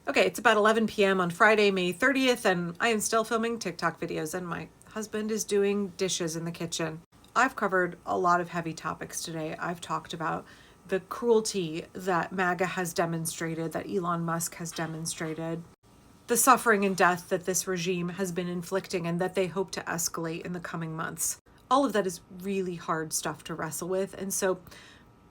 Okay, it's about 11 p.m. on Friday, May 30th, and I am still filming TikTok videos, and my husband is doing dishes in the kitchen. I've covered a lot of heavy topics today. I've talked about the cruelty that MAGA has demonstrated, that Elon Musk has demonstrated, the suffering and death that this regime has been inflicting and that they hope to escalate in the coming months. All of that is really hard stuff to wrestle with, and so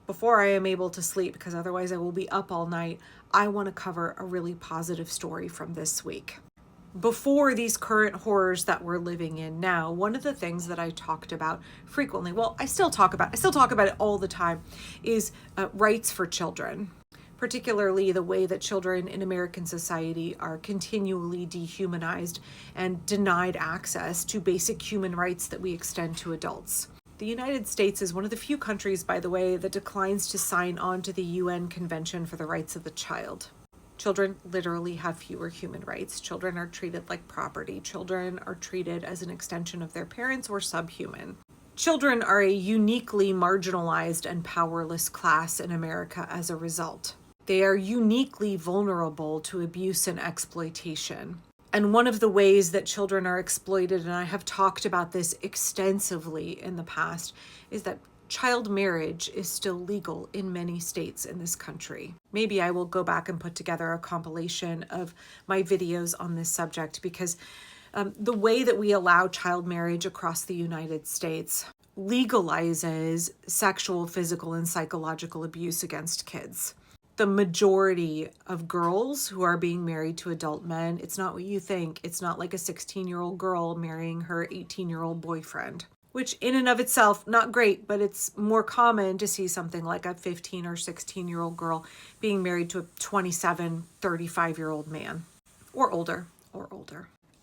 before I am able to sleep, because otherwise I will be up all night, I want to cover a really positive story from this week. Before these current horrors that we're living in now, one of the things that I talked about frequently, well, I still talk about it all the time, is rights for children, particularly the way that children in American society are continually dehumanized and denied access to basic human rights that we extend to adults. The United States is one of the few countries, by the way, that declines to sign on to the UN Convention for the Rights of the Child. Children literally have fewer human rights. Children are treated like property. Children are treated as an extension of their parents or subhuman. Children are a uniquely marginalized and powerless class in America as a result. They are uniquely vulnerable to abuse and exploitation. And one of the ways that children are exploited, and I have talked about this extensively in the past, is that child marriage is still legal in many states in this country. Maybe I will go back and put together a compilation of my videos on this subject, because the way that we allow child marriage across the United States legalizes sexual, physical, and psychological abuse against kids. The majority of girls who are being married to adult men, it's not what you think. It's not like a 16-year-old girl marrying her 18-year-old boyfriend, which in and of itself, not great, but it's more common to see something like a 15 or 16-year-old girl being married to a 27, 35-year-old man, or older.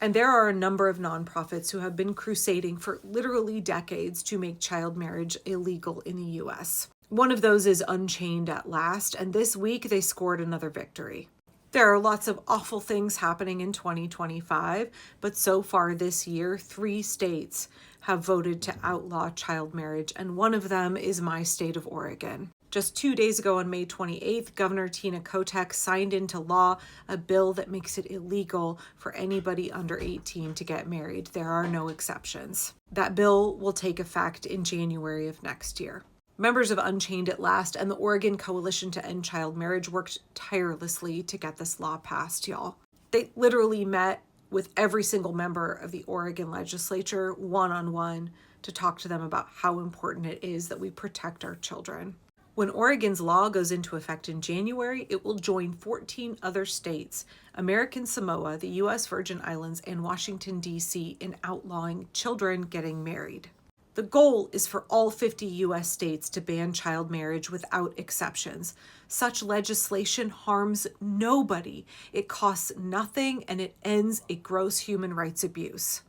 And there are a number of nonprofits who have been crusading for literally decades to make child marriage illegal in the US. One of those is Unchained at Last, and this week they scored another victory. There are lots of awful things happening in 2025, but so far this year, 3 states have voted to outlaw child marriage, and one of them is my state of Oregon. Just 2 days ago on May 28th, Governor Tina Kotek signed into law a bill that makes it illegal for anybody under 18 to get married. There are no exceptions. That bill will take effect in January of next year. Members of Unchained at Last and the Oregon Coalition to End Child Marriage worked tirelessly to get this law passed, y'all. They literally met with every single member of the Oregon legislature one-on-one to talk to them about how important it is that we protect our children. When Oregon's law goes into effect in January, it will join 14 other states, American Samoa, the U.S. Virgin Islands, and Washington, D.C., in outlawing children getting married. The goal is for all 50 U.S. states to ban child marriage without exceptions. Such legislation harms nobody. It costs nothing, and it ends a gross human rights abuse.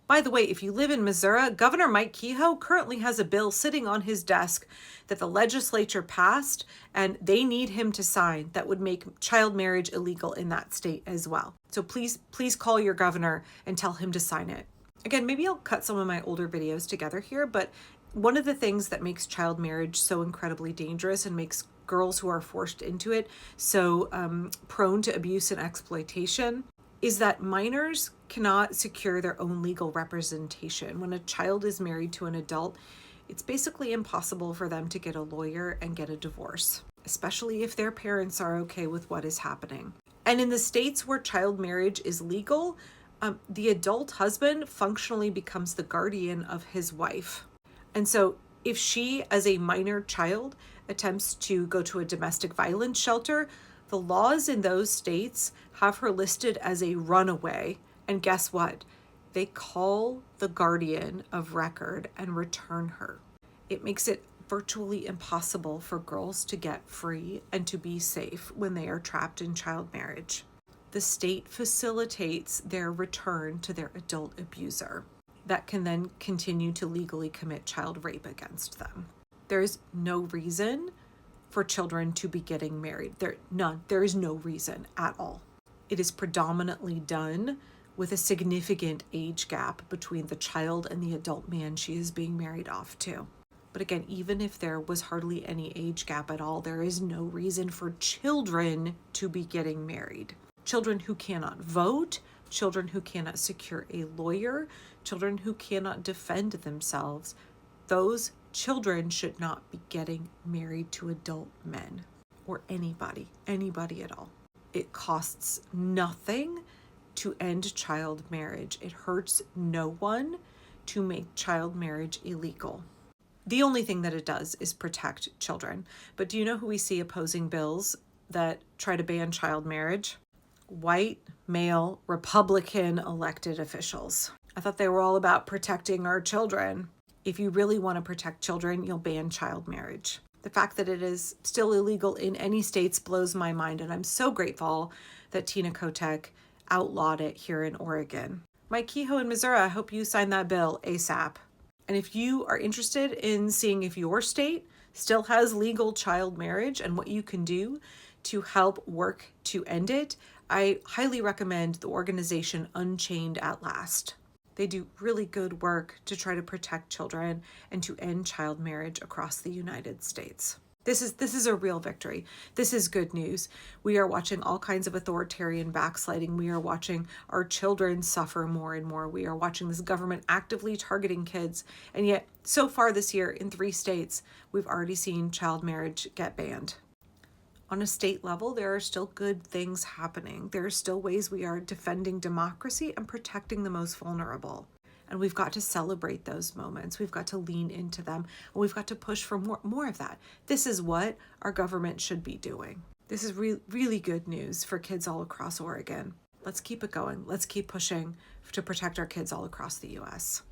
By the way, if you live in Missouri, Governor Mike Kehoe currently has a bill sitting on his desk that the legislature passed, and they need him to sign, that would make child marriage illegal in that state as well. So please call your governor and tell him to sign it. Again, maybe I'll cut some of my older videos together here, but one of the things that makes child marriage so incredibly dangerous and makes girls who are forced into it so prone to abuse and exploitation is that minors cannot secure their own legal representation. When a child is married to an adult, it's basically impossible for them to get a lawyer and get a divorce, especially if their parents are okay with what is happening. And in the states where child marriage is legal, the adult husband functionally becomes the guardian of his wife. And so if she, as a minor child, attempts to go to a domestic violence shelter, the laws in those states have her listed as a runaway. And guess what? They call the guardian of record and return her. It makes it virtually impossible for girls to get free and to be safe when they are trapped in child marriage. The state facilitates their return to their adult abuser that can then continue to legally commit child rape against them. There is no reason for children to be getting married. There is no reason at all. It is predominantly done with a significant age gap between the child and the adult man she is being married off to. But again, even if there was hardly any age gap at all, there is no reason for children to be getting married. children who cannot vote, children who cannot secure a lawyer, children who cannot defend themselves. Those children should not be getting married to adult men or anybody at all. It costs nothing to end child marriage. It hurts no one to make child marriage illegal. The only thing that it does is protect children. But do you know who we see opposing bills that try to ban child marriage? White, male, Republican elected officials. I thought they were all about protecting our children. If you really want to protect children, you'll ban child marriage. The fact that it is still illegal in any states blows my mind, and I'm so grateful that Tina Kotek outlawed it here in Oregon. Mike Kehoe in Missouri, I hope you sign that bill ASAP. And if you are interested in seeing if your state still has legal child marriage and what you can do to help work to end it, I highly recommend the organization Unchained at Last. They do really good work to try to protect children and to end child marriage across the United States. This is a real victory. This is good news. We are watching all kinds of authoritarian backsliding. We are watching our children suffer more and more. We are watching this government actively targeting kids. And yet, so far this year, in 3 states, we've already seen child marriage get banned. On a state level, there are still good things happening. There are still ways we are defending democracy and protecting the most vulnerable. And we've got to celebrate those moments. We've got to lean into them. And we've got to push for more of that. This is what our government should be doing. This is really good news for kids all across Oregon. Let's keep it going. Let's keep pushing to protect our kids all across the U.S.